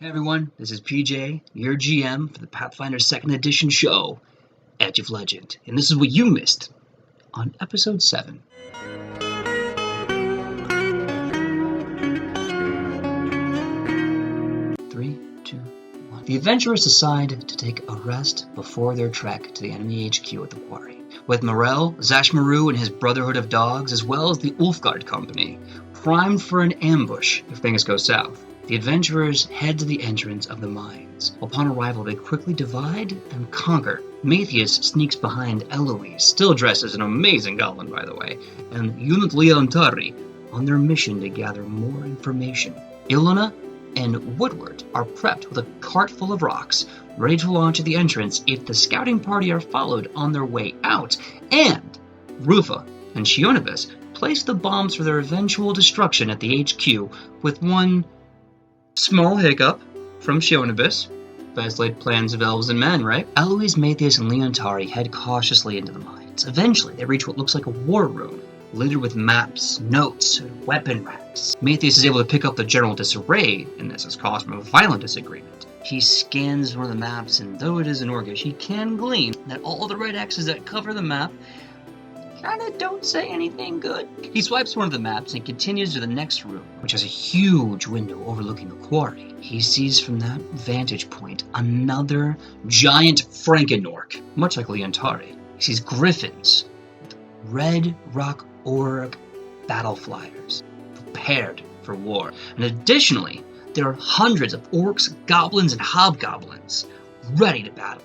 Hey everyone, this is PJ, your GM for the Pathfinder 2nd Edition show, Edge of Legend, and this is what you missed on Episode 7. Three, two, one. The adventurers decide to take a rest before their trek to the enemy HQ at the quarry, with Morel, Zashmaru, and his Brotherhood of Dogs, as well as the Ulfgard Company, primed for an ambush if things go south. The adventurers head to the entrance of the mines. Upon arrival, they quickly divide and conquer. Matthias sneaks behind Eloise, still dressed as an amazing goblin, by the way, and Unit Leontari on their mission to gather more information. Ilona and Woodward are prepped with a cart full of rocks, ready to launch at the entrance if the scouting party are followed on their way out, and Rufa and Shionibus place the bombs for their eventual destruction at the HQ with one small hiccup from Shionibus. Best laid plans of elves and men, right? Eloise, Matthias, and Leontari head cautiously into the mines. Eventually, they reach what looks like a war room, littered with maps, notes, and weapon racks. Matthias is able to pick up the general disarray, and this has caused from a violent disagreement. He scans one of the maps, and though it is an Orcish, he can glean that all the red X's that cover the map kinda don't say anything good. He swipes one of the maps and continues to the next room, which has a huge window overlooking the quarry. He sees from that vantage point another giant Frankenorc, much like Leontari. He sees griffins with red rock orc battle flyers, prepared for war. And additionally, there are hundreds of orcs, goblins, and hobgoblins ready to battle.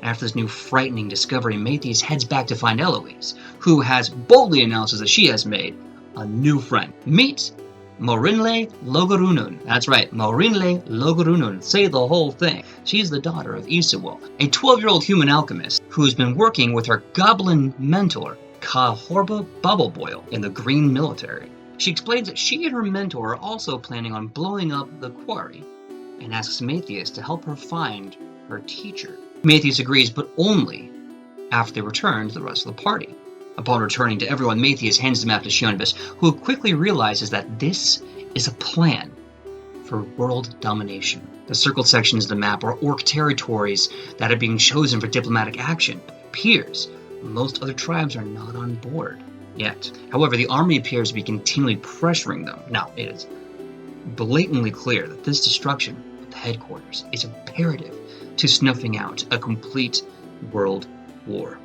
After this new frightening discovery, Matthias heads back to find Eloise, who has boldly announces that she has made a new friend. Meet Morinle Logorunun. That's right, Morinle Logorunun. Say the whole thing. She's the daughter of Isawal, a 12-year-old human alchemist who's been working with her goblin mentor, Kahorba Bubbleboil, in the Green Military. She explains that she and her mentor are also planning on blowing up the quarry, and asks Matthias to help her find her teacher. Matthias agrees, but only after they return to the rest of the party. Upon returning to everyone, Matthias hands the map to Shionibus, who quickly realizes that this is a plan for world domination. The circled sections of the map are orc territories that are being chosen for diplomatic action. It appears most other tribes are not on board yet. However, the army appears to be continually pressuring them. Now, it is blatantly clear that this destruction of the headquarters is imperative to snuffing out a complete world war.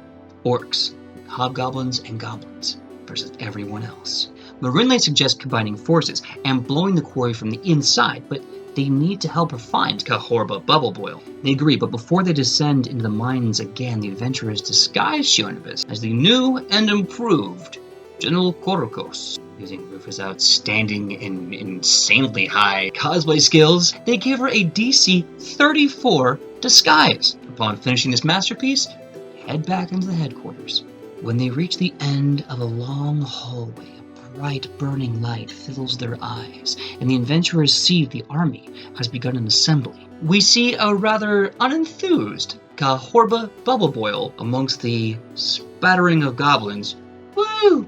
Orcs, hobgoblins, and goblins versus everyone else. Morinle suggests combining forces and blowing the quarry from the inside, but they need to help her find Kahorba Bubbleboil. They agree, but before they descend into the mines again, the adventurers disguise Shionibus as the new and improved General Korokos. Using Rufus' outstanding and insanely high cosplay skills, they give her a DC 34 disguise. Upon finishing this masterpiece, they head back into the headquarters. When they reach the end of a long hallway, a bright burning light fills their eyes, and the adventurers see the army has begun an assembly. We see a rather unenthused Kahorba Bubbleboil amongst the spattering of goblins. Woo!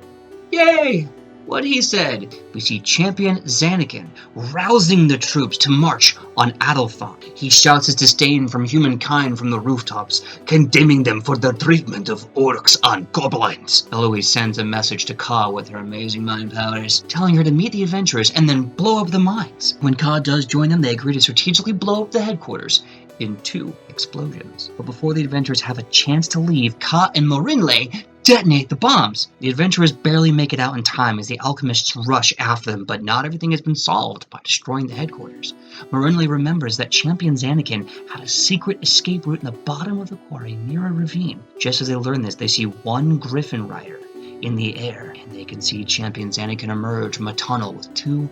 Yay! What he said. We see Champion Zanakin rousing the troops to march on Adolfon. He shouts his disdain from humankind from the rooftops, condemning them for their treatment of orcs and goblins. Eloise sends a message to Ka with her amazing mind powers, telling her to meet the adventurers and then blow up the mines. When Ka does join them, they agree to strategically blow up the headquarters in 2 explosions. But before the adventurers have a chance to leave, Ka and Morinle detonate the bombs. The adventurers barely make it out in time as the alchemists rush after them, but not everything has been solved by destroying the headquarters. Morinle remembers that Champion Zanakin had a secret escape route in the bottom of the quarry near a ravine. Just as they learn this, they see one griffin rider in the air, and they can see Champion Zanakin emerge from a tunnel with 2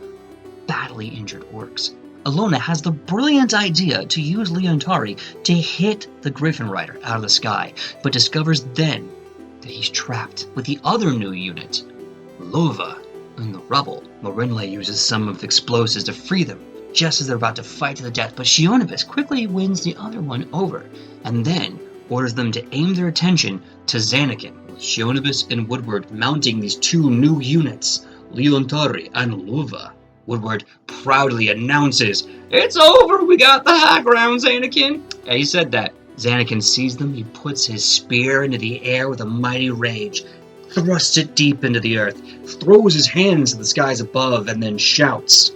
badly injured orcs. Ilona has the brilliant idea to use Leontari to hit the griffin rider out of the sky, but discovers then that he's trapped with the other new unit, Lova, in the rubble. Morinle uses some of the explosives to free them, just as they're about to fight to the death, but Shionibus quickly wins the other one over, and then orders them to aim their attention to Zanakin, with Shionibus and Woodward mounting these 2 new units, Leontari and Lova. Woodward proudly announces, "It's over, we got the high ground, Anakin." Yeah, he said that. As Anakin sees them, he puts his spear into the air with a mighty rage, thrusts it deep into the earth, throws his hands to the skies above, and then shouts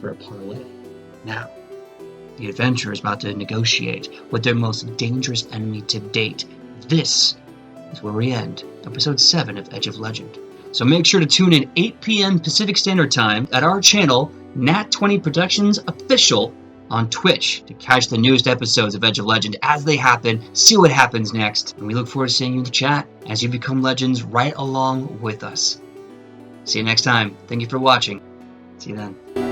for a parley. Now, the adventurer is about to negotiate with their most dangerous enemy to date. This is where we end Episode 7 of Edge of Legend. So make sure to tune in 8 p.m. Pacific Standard Time at our channel, Nat20 Productions Official, on Twitch to catch the newest episodes of Edge of Legend as they happen, see what happens next, and we look forward to seeing you in the chat as you become legends right along with us. See you next time. Thank you for watching. See you then.